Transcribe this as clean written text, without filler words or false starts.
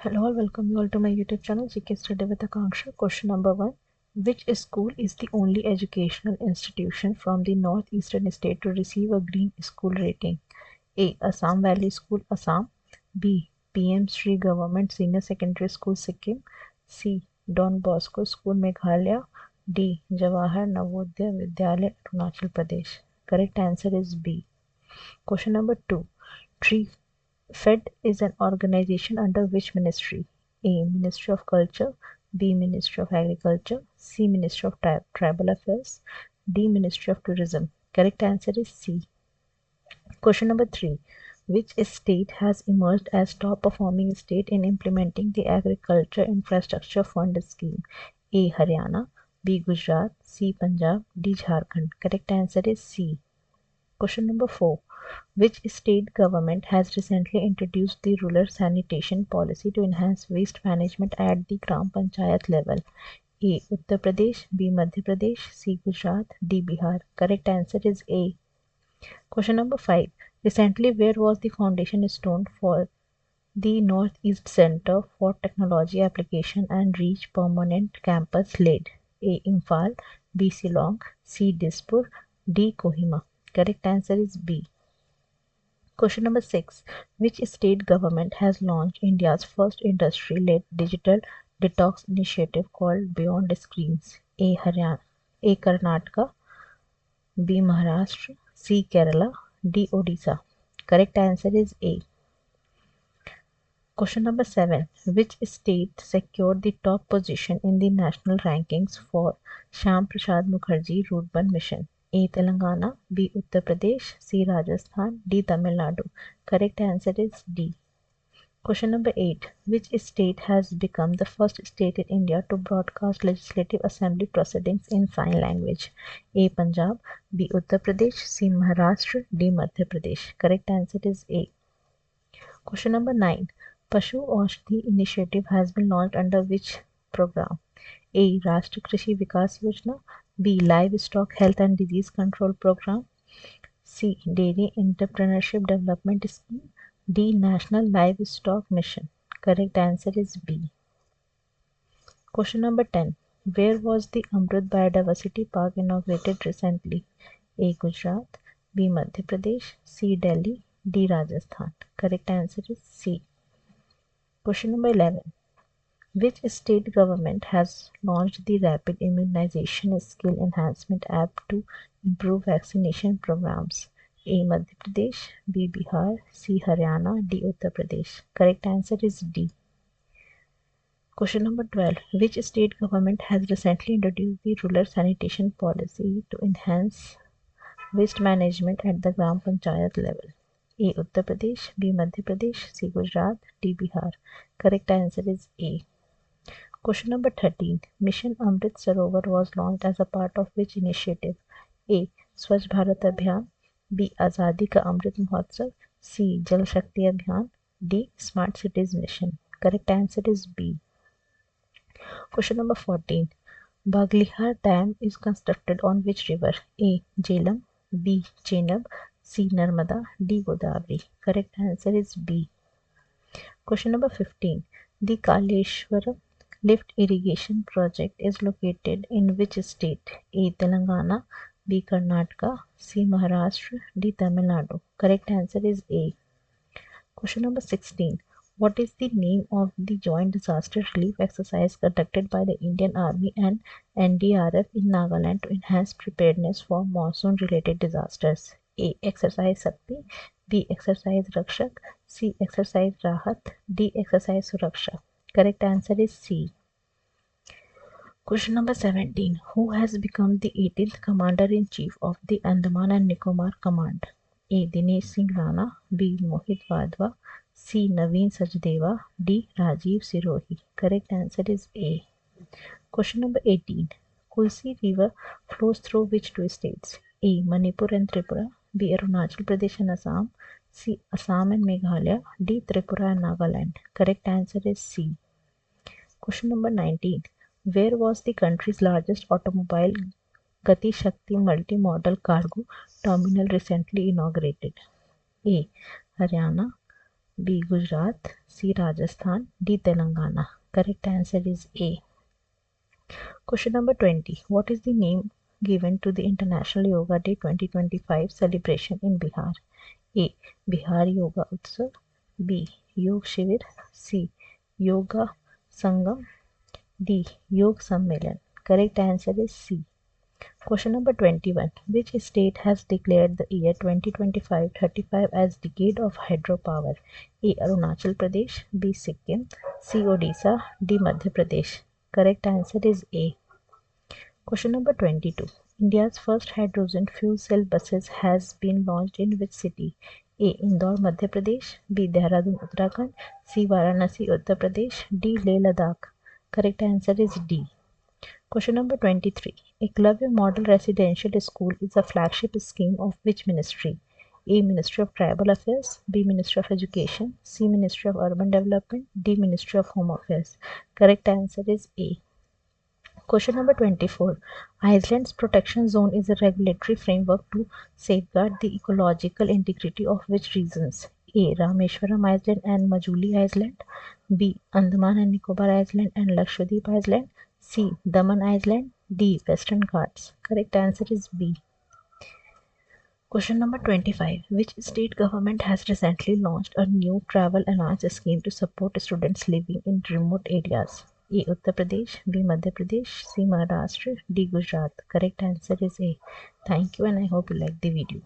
Hello all, welcome you all to my YouTube channel GK Study with Akanksha. Question number 1. Which school is the only educational institution from the northeastern state to receive a green school rating? A. Assam Valley School, Assam. B. PM Sri Government Senior Secondary School, Sikkim. C. Don Bosco School, Meghalaya. D. Jawahar Navodaya Vidyalaya, Arunachal Pradesh. Correct answer is B. Question number 2. Tree Fed is an organization under which ministry? A. Ministry of Culture. B. Ministry of Agriculture. C. Ministry of Tribal Affairs. D. Ministry of Tourism. Correct answer is C. Question number 3. Which state has emerged as top performing state in implementing the Agriculture Infrastructure Fund scheme? A. Haryana. B. Gujarat. C. Punjab. D. Jharkhand. Correct answer is C. Question number 4. Which state government has recently introduced the rural sanitation policy to enhance waste management at the Gram Panchayat level? A. Uttar Pradesh. B. Madhya Pradesh. C. Gujarat. D. Bihar. Correct answer is A. Question number 5. Recently, where was the foundation stone for the Northeast Center for Technology Application and Reach Permanent Campus laid? A. Imphal. B. Shillong. C. Dispur. D. Kohima. Correct answer is B. Question number 6. Which state government has launched India's first industry-led digital detox initiative called Beyond Screens? A. Haryana. A. Karnataka. B. Maharashtra. C. Kerala. D. Odisha. Correct answer is A. Question number 7. Which state secured the top position in the national rankings for Shyam Prasad Mukherjee Route Mission? A. Telangana. B. Uttar Pradesh. C. Rajasthan. D. Tamil Nadu. Correct answer is D. Question number 8. Which state has become the first state in India to broadcast legislative assembly proceedings in sign language? A. Punjab. B. Uttar Pradesh. C. Maharashtra. D. Madhya Pradesh. Correct answer is A. Question number 9. Pashu Aushadhi initiative has been launched under which program? A. Rashtriya Krishi Vikas Yojana. B. Livestock Health and Disease Control Program. C. Dairy Entrepreneurship Development Scheme. D. National Livestock Mission. Correct answer is B. Question number 10. Where was the Amrut Biodiversity Park inaugurated recently? A. Gujarat. B. Madhya Pradesh. C. Delhi. D. Rajasthan. Correct answer is C. Question number 11. Which state government has launched the Rapid Immunization Skill Enhancement app to improve vaccination programs? A. Madhya Pradesh. B. Bihar. C. Haryana. D. Uttar Pradesh. Correct answer is D. Question number 12. Which state government has recently introduced the rural sanitation policy to enhance waste management at the Gram Panchayat level? A. Uttar Pradesh. B. Madhya Pradesh. C. Gujarat. D. Bihar. Correct answer is A. Question number 13. Mission Amrit Sarovar was launched as a part of which initiative? A. Swachh Bharat Abhiyan. B. Azadi Ka Amrit Mahotsav. C. Jal Shakti Abhiyan. D. Smart Cities Mission. Correct answer is B. Question number 14. Baglihar Dam is constructed on which river? A. Jhelum. B. Chenab. C. Narmada. D. Godavari. Correct answer is B. Question number 15. The Kaleshwaram lift irrigation project is located in which state? A. Telangana. B. Karnataka. C. Maharashtra. D. Tamil Nadu. Correct answer is A. Question number 16. What is the name of the joint disaster relief exercise conducted by the Indian Army and NDRF in Nagaland to enhance preparedness for monsoon related disasters? A. Exercise Shakti. B. Exercise Rakshak. C. Exercise Rahat. D. Exercise Suraksha. Correct answer is C. Question number 17. Who has become the 18th Commander-in-Chief of the Andaman and Nicobar Command? A. Dinesh Singh Rana. B. Mohit Wadhwa. C. Naveen Sachdeva. D. Rajiv Sirohi. Correct answer is A. Question number 18. Kulsi River flows through which two states? A. Manipur and Tripura. B. Arunachal Pradesh and Assam. C. Assam and Meghalaya. D. Tripura and Nagaland. Correct answer is C. Question number 19. Where was the country's largest automobile Gati Shakti multi-modal cargo terminal recently inaugurated? A. Haryana. B. Gujarat, C. Rajasthan, D. Telangana. Correct answer is A. Question number 20. What is the name given to the International Yoga Day 2025 celebration in Bihar? A. Bihar Yoga Utsav, B. Yog Shivir, C. Yoga Sangam, D. Yog Sammelan. Correct answer is C. Question number 21. Which state has declared the year 2025-35 as Decade of Hydropower? A. Arunachal Pradesh, B. Sikkim, C. Odisha, D. Madhya Pradesh. Correct answer is A. Question number 22. India's first hydrogen fuel cell buses has been launched in which city? A. Indore, Madhya Pradesh, B. Dehradun, Uttarakhand, C. Varanasi, Uttar Pradesh, D. Leh Ladakh. Correct answer is D. Question number 23. Eklavya Model Residential School is a flagship scheme of which ministry? A. Ministry of Tribal Affairs, B. Ministry of Education, C. Ministry of Urban Development, D. Ministry of Home Affairs. Correct answer is A. Question number 24. Iceland's protection zone is a regulatory framework to safeguard the ecological integrity of which regions? A. Rameshwaram Island and Majuli Island, B. Andaman and Nicobar Island and Lakshadweep Island, C. Daman Island, D. Western Ghats. Correct answer is B. Question number 25. Which state government has recently launched a new travel allowance scheme to support students living in remote areas? A. Uttar Pradesh, B. Madhya Pradesh, C. Maharashtra, D. Gujarat. Correct answer is A. Thank you and I hope you like the video.